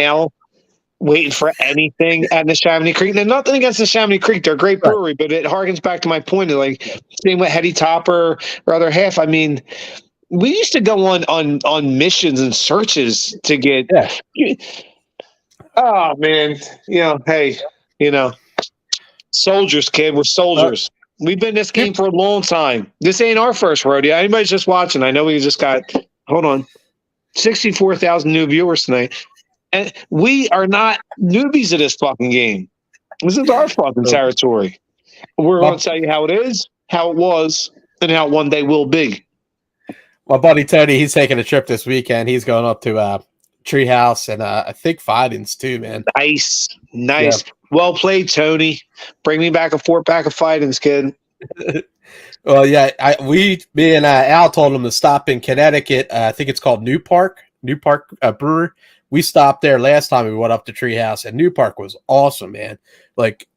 waiting for anything at Neshaminy Creek. Now, nothing against Neshaminy Creek. They're a great brewery, but it harkens back to my point of like same with Heady Topper or other half. I mean, we used to go on missions and searches to get. Yeah. Oh man, hey, soldiers, kid. We're soldiers. We've been in this game for a long time. This ain't our first rodeo. Anybody's just watching. I know we just got 64,000 new viewers tonight. And we are not newbies to this fucking game. This is our fucking territory. We're going to tell you how it is, how it was, and how it one day will be. My buddy Tony, he's taking a trip this weekend. He's going up to Treehouse and I think Fidens too, man. Nice. Yeah. Well played, Tony. Bring me back a 4-pack of Fidens, kid. Well, yeah, me and Al told him to stop in Connecticut. I think it's called New Park Brewery. We stopped there last time we went up to Treehouse, and New Park was awesome, man. Like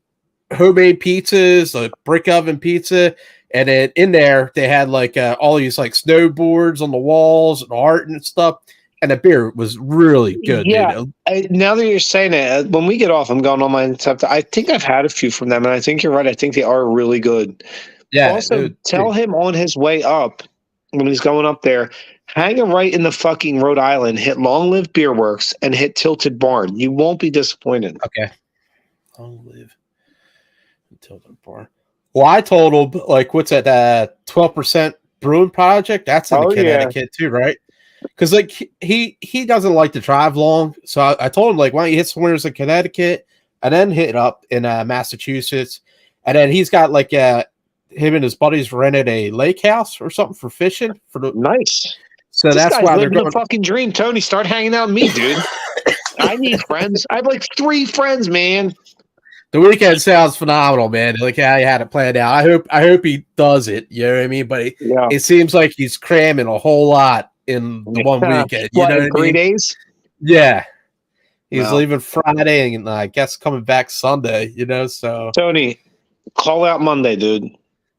homemade pizzas, like brick oven pizza, and then in there they had like all these like snowboards on the walls and art and stuff. And the beer was really good. Yeah. Dude. Now that you're saying it, when we get off, I'm going on my stuff. I think I've had a few from them, and I think you're right. I think they are really good. Yeah. Also, tell him on his way up, when he's going up there, hang a right in the fucking Rhode Island, hit Long Live Beer Works, and hit Tilted Barn. You won't be disappointed. Okay. Long Live Tilted Barn. Well, I told him, like, what's that 12% Brewing Project? That's in Connecticut too, right? Because like he doesn't like to drive long, so I told him like, why don't you hit some winters in Connecticut and then hit up in Massachusetts, and then he's got like him and his buddies rented a lake house or something for fishing nice. So that's why they're going. The fucking dream, Tony. Start hanging out with me, dude. I need friends. I have like 3 friends, man. The weekend sounds phenomenal, man. Like how you had it planned out. I hope he does it. You know what I mean? But it seems like he's cramming a whole lot in the one weekend. You know what 3 days? Yeah. He's leaving Friday and I guess coming back Sunday, so. Tony, call out Monday, dude.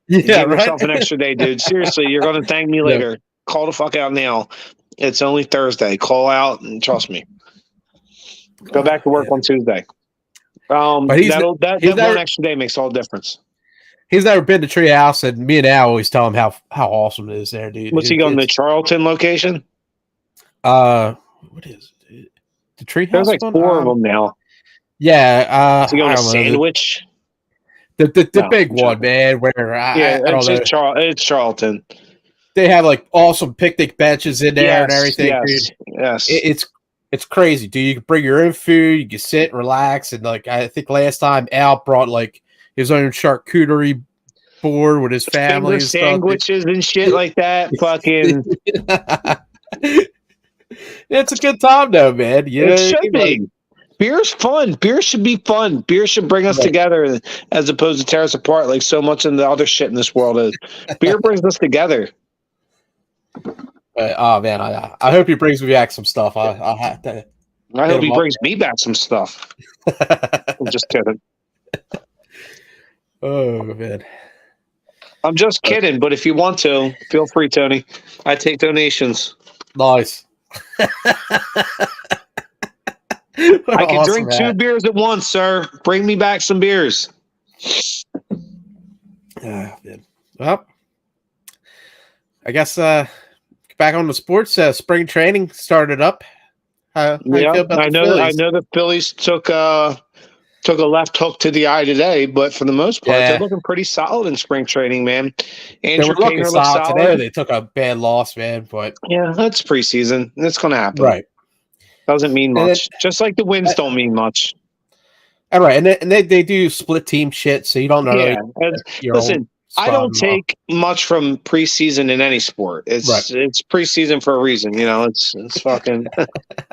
Yeah, Give yourself an extra day, dude. Seriously, you're going to thank me later. Yeah. Call the fuck out now. It's only Thursday. Call out and trust me. Go back to work on Tuesday. That one extra day makes all the difference. He's never been to Treehouse, and me and Al always tell him how awesome it is there, dude. What's he going to the Charlton location? What is it? The Treehouse? There's like 4 of them now. Yeah. Is he going to Sandwich? The big one, man. Where I don't know. It's Charlton. They have like awesome picnic benches in there and everything, dude. Yes. It's it's crazy, dude. You can bring your own food, you can sit and relax, and like I think last time Al brought like his own charcuterie board with his family Finger and stuff. sandwiches and shit like that. Fucking. It's a good time though, man. You It know, should be. Beer's fun. Beer should be fun. Beer should bring us together as opposed to tear us apart like so much of the other shit in this world is. Beer brings us together. Oh man, I hope he brings me back some stuff. I'll have to. I hope he brings me back some stuff. I'm just kidding. Oh man. I'm just kidding, but if you want to, feel free, Tony. I take donations. Nice. I can drink 2 beers at once, sir. Bring me back some beers. Well, I guess back on the sports. Spring training started up. How you feel about the Phillies? I know the Phillies took a left hook to the eye today, but for the most part, they're looking pretty solid in spring training, man. Andrew Painter looked solid today. They took a bad loss, man, but yeah, that's preseason. It's going to happen, right? Doesn't mean much. Just like the wins don't mean much. All right, and they do split team shit, so you don't know. Yeah, listen, I don't take much from preseason in any sport. It's preseason for a reason, you know. It's fucking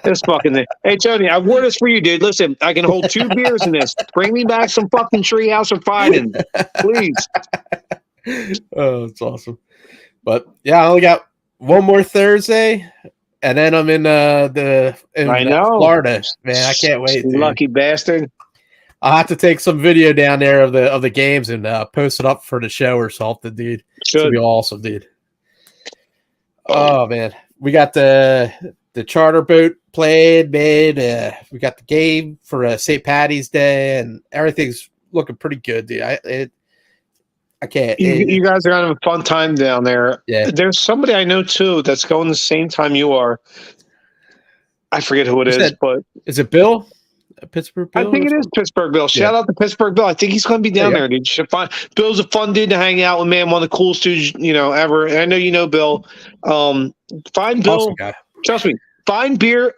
it's fucking. Hey Tony, I wore this for you, dude. Listen, I can hold 2 beers in this. Bring me back some fucking Treehouse of Fighting, please. Oh, it's awesome. But yeah, I only got one more Thursday. And then I'm in Florida, man. I can't wait. Dude. Lucky bastard. I'll have to take some video down there of the games and post it up for the show or something, dude. It'll be awesome, dude. Oh man, we got the charter boat played, man. We got the game for St. Patty's Day, and everything's looking pretty good, dude. I can't. You guys are having a fun time down there. Yeah. There's somebody I know too that's going the same time you are. I forget who it is, but is it Bill? Pittsburgh Bill? I think it is Pittsburgh Bill. Shout out to Pittsburgh Bill. I think he's going to be down there, dude. You should find Bill's a fun dude to hang out with, man. One of the coolest dudes, ever. And I know you know Bill. Find Bill. Awesome guy. Trust me. Find Bill.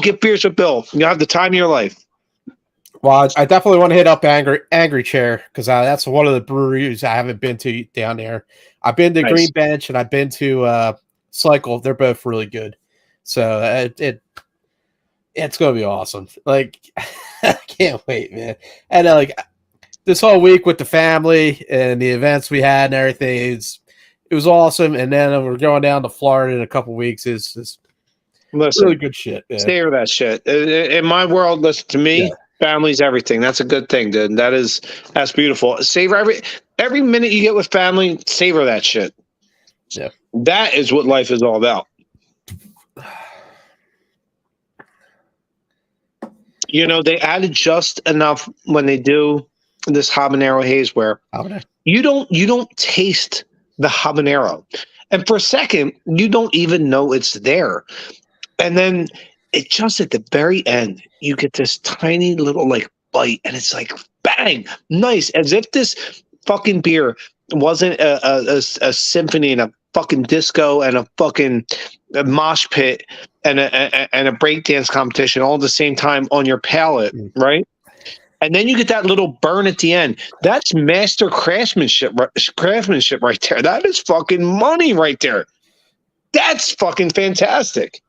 Get beers with Bill. You'll have the time of your life. Well, I definitely want to hit up Angry Chair because that's one of the breweries I haven't been to down there. I've been to Green Bench and I've been to Cycle. They're both really good. So it's going to be awesome. Like, I can't wait, man. And like this whole week with the family and the events we had and everything, it was awesome. And then we're going down to Florida in a couple weeks. It's just really good shit. Man. Savor that shit. In my world, listen to me. Yeah. Family's everything. That's a good thing, dude. That's beautiful. Savor every minute you get with family. Savor that shit. Yeah, that is what life is all about. They added just enough when they do this habanero haze where you don't taste the habanero, and for a second you don't even know it's there, and then it just at the very end you get this tiny little like bite, and it's like bang, nice, as if this fucking beer wasn't a symphony and a fucking disco and a fucking mosh pit and a breakdance competition all at the same time on your palate, right? And then you get that little burn at the end. That's master craftsmanship right there. That is fucking money right there. That's fucking fantastic.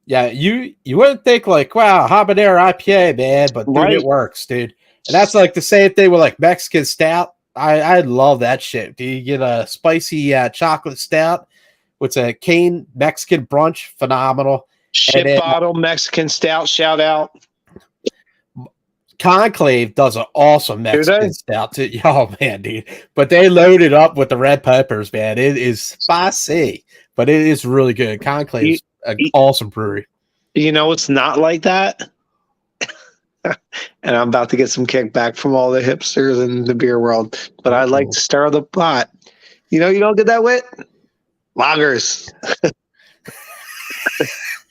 Yeah, you wouldn't think like, wow, habanero IPA, man, but dude, it works, dude. And that's like the same thing with like Mexican stout. I love that shit. Do you get a spicy chocolate stout with a cane Mexican brunch? Phenomenal. Shit bottle Mexican stout, shout out. Conclave does an awesome Mexican stout too. Oh man, dude. But they load it up with the red peppers, man. It is spicy, but it is really good. Conclave's an awesome brewery. It's not like that. And I'm about to get some kickback from all the hipsters in the beer world, but I like to stir the pot. You don't get that with lagers.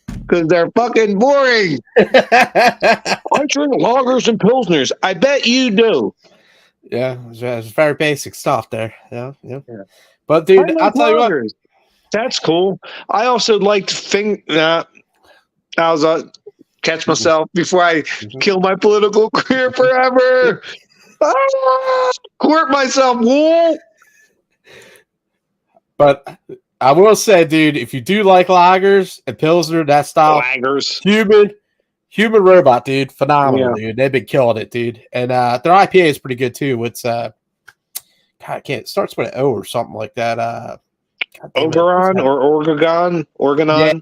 Because they're fucking boring. I drink lagers and pilsners. I bet you do. Yeah, it's very basic stuff there. Yeah. But dude, I'll tell you what. That's cool. I also liked I was catch myself before I kill my political career forever. Court myself, wool. But I will say, dude, if you do like lagers and pilsner, that style, Lagers, human robot, dude, phenomenal, dude. They've been killing it, dude, and their IPA is pretty good too. It's God, I can't. It starts with an O or something like that. Oberon or Organon, Yeah,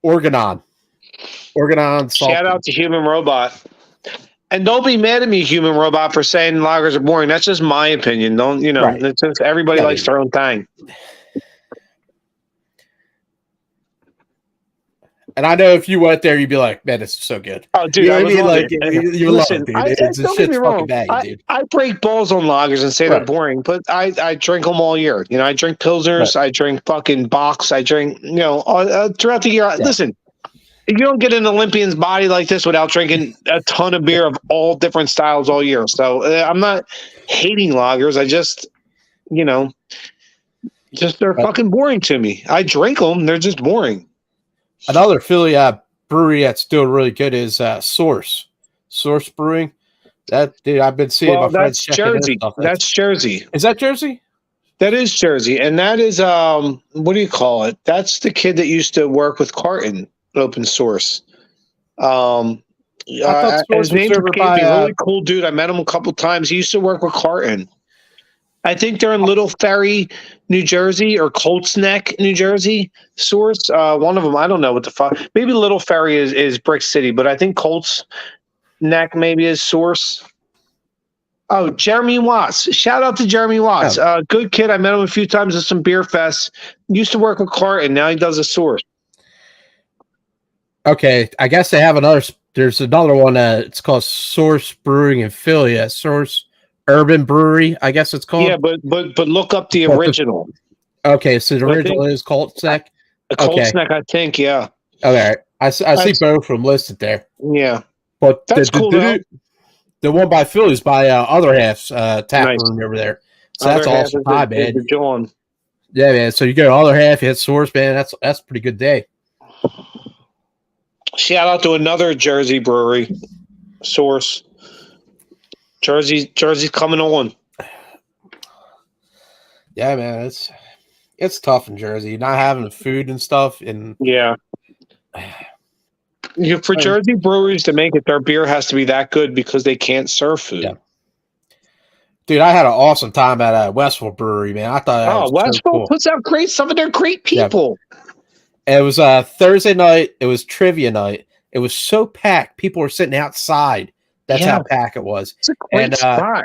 Organon. Shout out to Human Robot. And don't be mad at me, Human Robot, for saying lagers are boring. That's just my opinion. Don't It's just, everybody likes their own thing. And I know if you went there, you'd be like, "Man, this is so good." Oh, dude, you know what I mean? Like, you love it, dude. It's a shit fucking bag, dude. I break balls on lagers and say they're boring, but I drink them all year. I drink pilsners, I drink fucking Bocks, I drink throughout the year. Yeah. Listen, you don't get an Olympian's body like this without drinking a ton of beer of all different styles all year. So I'm not hating lagers. I just, they're fucking boring to me. I drink them; they're just boring. Another Philly brewery that's still really good is Source Brewing. That dude, I've been seeing my friends checking Jersey. That's Jersey. Is that Jersey? That is Jersey, and that is what do you call it? That's the kid that used to work with Carton Open Source. His name's really cool dude. I met him a couple times. He used to work with Carton. I think they're in Little Ferry, New Jersey, or Colts Neck, New Jersey. Source, one of them. I don't know what the fuck. Maybe Little Ferry is Brick City, but I think Colts Neck maybe is Source. Oh, Jeremy Watts. Shout out to Jeremy Watts. Good kid. I met him a few times at some beer fests. Used to work with Carton. Now he does a Source. Okay, I guess they have another. There's another one. It's called Source Brewing in Philly. Source Urban Brewery, I guess it's called. Yeah, but look up the original. Okay, so the original is Colts Neck. Colts Neck, I think. Yeah. Okay, I see both of them listed there. Yeah, but that's cool. The one by Phillies by Other Half's tap room over there. So that's awesome. Hi, man. John. Yeah, man. So you go Other Half, you hit Source, man. That's a pretty good day. Shout out to another Jersey brewery, Source. Jersey's coming on. Yeah, man, it's tough in Jersey, not having the food and stuff. And for Jersey breweries to make it, their beer has to be that good because they can't serve food. Yeah. Dude, I had an awesome time at Westville Brewery, man. I thought Westville puts out great stuff, and they're great people. Yeah. It was Thursday night. It was trivia night. It was so packed. People were sitting outside. That's how packed it was. It's a great spot.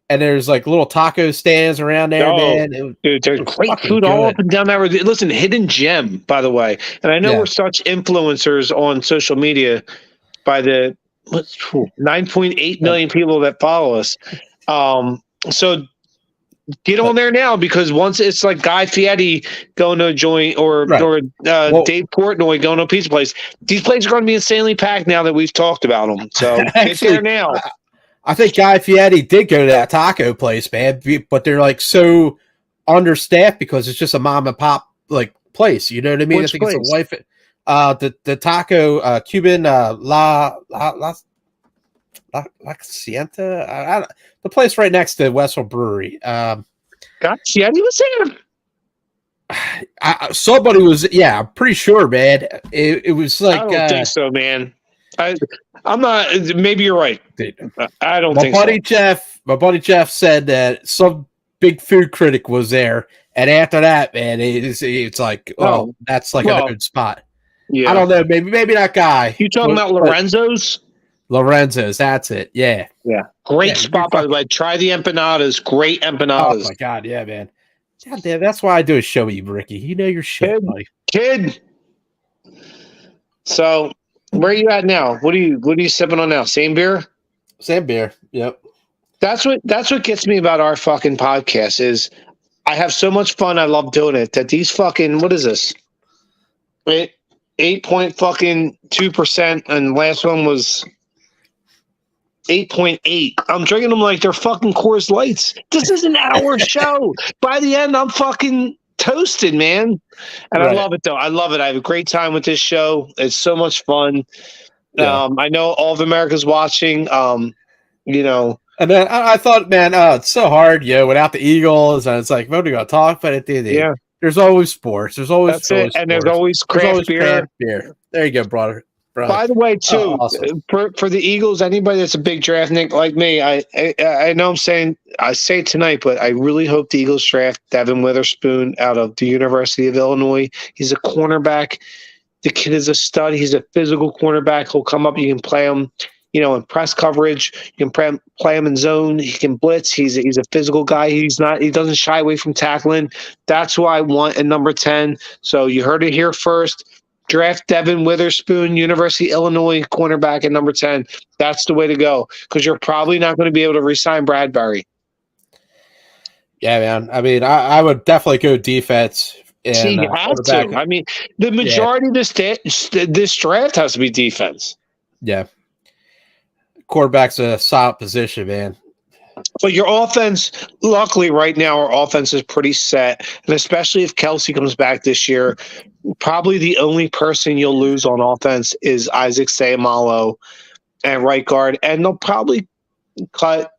And there's like little taco stands around there, man. Dude, there's great food all up and down that road. Listen, hidden gem, by the way. And I know we're such influencers on social media by the 9.8 million people that follow us. So get on there now, because once it's like Guy Fieri going to a joint or Dave Portnoy going to a pizza place, these places are going to be insanely packed now that we've talked about them. So get there now. I think Guy Fieri did go to that taco place, man, but they're like so understaffed because it's just a mom and pop like place. You know what I mean? Which I think place? It's a wife. The taco Cuban La Cienta. The place right next to Westville Brewery. Guy Fieri was there. Somebody was. Yeah, I'm pretty sure, man. It was like. I don't think so, man. I'm not. Maybe you're right. Dude, I don't think so. My buddy Jeff said that some big food critic was there, and after that, man, it's like, that's like a good spot. Yeah, I don't know. Maybe that guy. You talking about Lorenzo's? Lorenzo's, that's it. Yeah, great spot, by the way. Try the empanadas. Great empanadas. Oh my god, yeah, man. God damn, that's why I do a show with you, Ricky. You know your shit, buddy. Kid. So. Where are you at now? What are you sipping on now? Same beer? Same beer. Yep. That's what gets me about our fucking podcast is I have so much fun. I love doing it. That these fucking, what is this? 8.2%, and last one was 8.8. I'm drinking them like they're fucking Coors Lights. This is an hour show. By the end, I'm fucking toasted, man. And Right. I love it, though. I love it. I have a great time with this show. It's so much fun. Yeah. I know all of America's watching. You know, And then I thought, man, it's so hard, without the Eagles, and it's like, what are we gonna talk about at the end of the day? yeah, There's always sports. There's always that's it. Phillies And there's sports. always There's craft always beer. craft beer. There you go, brother. By the way, too, awesome. for the Eagles, anybody that's a big draft Nick like me, I know I say it tonight, but I really hope the Eagles draft Devin Witherspoon out of the University of Illinois. He's a cornerback. The kid is a stud. He's a physical cornerback. He'll come up. You can play him, in press coverage. You can play him in zone. He can blitz. He's a physical guy. He doesn't shy away from tackling. That's who I want at number 10. So you heard it here first. Draft Devin Witherspoon, University of Illinois cornerback at number 10. That's the way to go, because you're probably not going to be able to re-sign Bradbury. Yeah, man. I mean, I would definitely go defense. See, you have to. I mean, the majority of this draft has to be defense. Yeah. Quarterback's a solid position, man. But your offense, luckily right now, our offense is pretty set. And especially if Kelsey comes back this year, probably the only person you'll lose on offense is Isaac Seumalo and right guard. And they'll probably cut,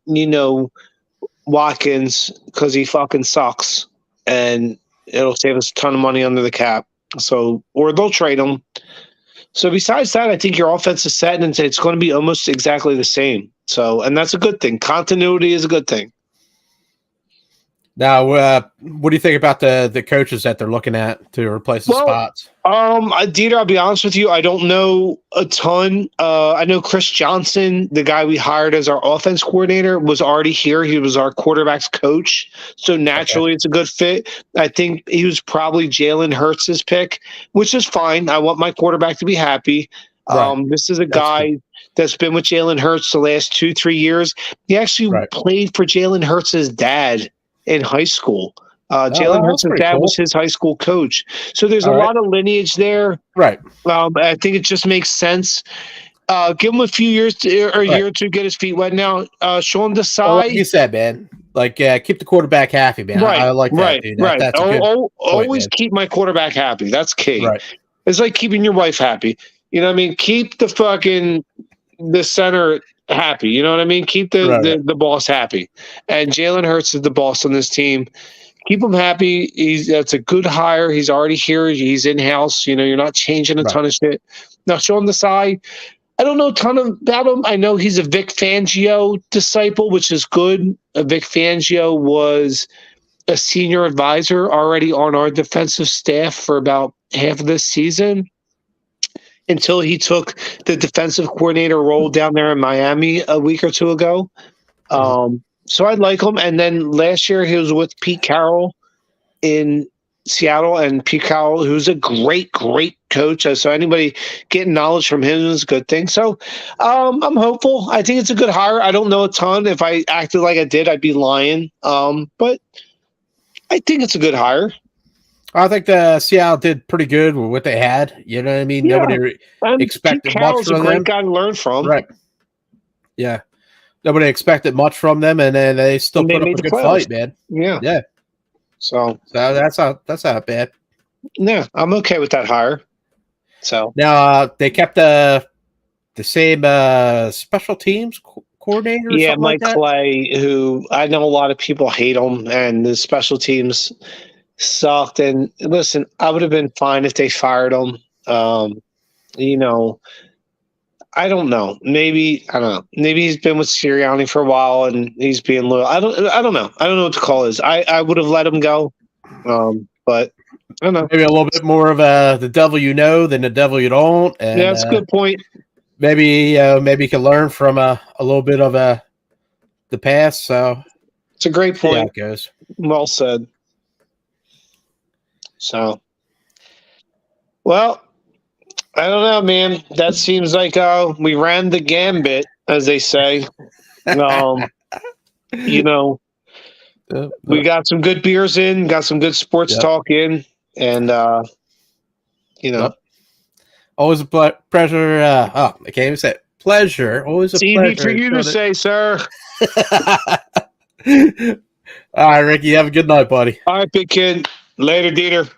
Watkins because he fucking sucks. And it'll save us a ton of money under the cap. So, or they'll trade him. So besides that, I think your offense is set, and it's going to be almost exactly the same. So, and that's a good thing. Continuity is a good thing. Now, what do you think about the coaches that they're looking at to replace the spots? DeeTer, I'll be honest with you, I don't know a ton. I know Chris Johnson, the guy we hired as our offense coordinator, was already here. He was our quarterback's coach, so naturally It's a good fit. I think he was probably Jalen Hurts' pick, which is fine. I want my quarterback to be happy. Right. This is a guy that's been with Jalen Hurts the last 2-3 years. He actually played for Jalen Hurts' dad in high school. Jalen Hurts' dad was his high school coach. So there's a lot of lineage there. Right. I think it just makes sense. Give him a few years or a year or two, get his feet wet now. Sean Desai. Well, like you said, man, keep the quarterback happy, man. Right, I like that, dude. That's a good always keep my quarterback happy. That's key. Right. It's like keeping your wife happy. You know what I mean? Keep the center happy. You know what I mean? Keep the boss happy. And Jalen Hurts is the boss on this team. Keep him happy. That's a good hire. He's already here. He's in-house. You're not changing a ton of shit. Now, Sean Desai, I don't know a ton about him. I know he's a Vic Fangio disciple, which is good. Vic Fangio was a senior advisor already on our defensive staff for about half of this season, until he took the defensive coordinator role down there in Miami a week or two ago. So I like him. And then last year he was with Pete Carroll in Seattle, and Pete Carroll, who's a great, great coach. So anybody getting knowledge from him is a good thing. So I'm hopeful. I think it's a good hire. I don't know a ton. If I acted like I did, I'd be lying. But I think it's a good hire. I think the Seattle did pretty good with what they had. You know what I mean? Yeah. Nobody expected much from them. A great guy to learn from. Right. Yeah. Nobody expected much from them, and then they still put up a good fight, man. Yeah. Yeah. So that's not bad. Yeah, I'm okay with that hire. So now they kept the same special teams coordinator. Yeah, Mike like Clay, who I know a lot of people hate him, and the special teams sucked. And listen, I would have been fine if they fired him. I don't know. Maybe he's been with Sirianni for a while and he's being loyal. I don't know. I don't know what the call is. I would have let him go. But I don't know. Maybe a little bit more of the devil you know than the devil you don't. And, yeah, that's a good point. Maybe you can learn from a little bit of the past. So it's a great point. Yeah, it goes. Well said. So, well, I don't know, man. That seems like we ran the gambit, as they say. We got some good beers in, got some good sports talk in, and always a pleasure. I can't even say it. Pleasure. Always a pleasure. It's easy for you to say, sir. All right, Ricky. Have a good night, buddy. All right, big kid. Later, DeeTer.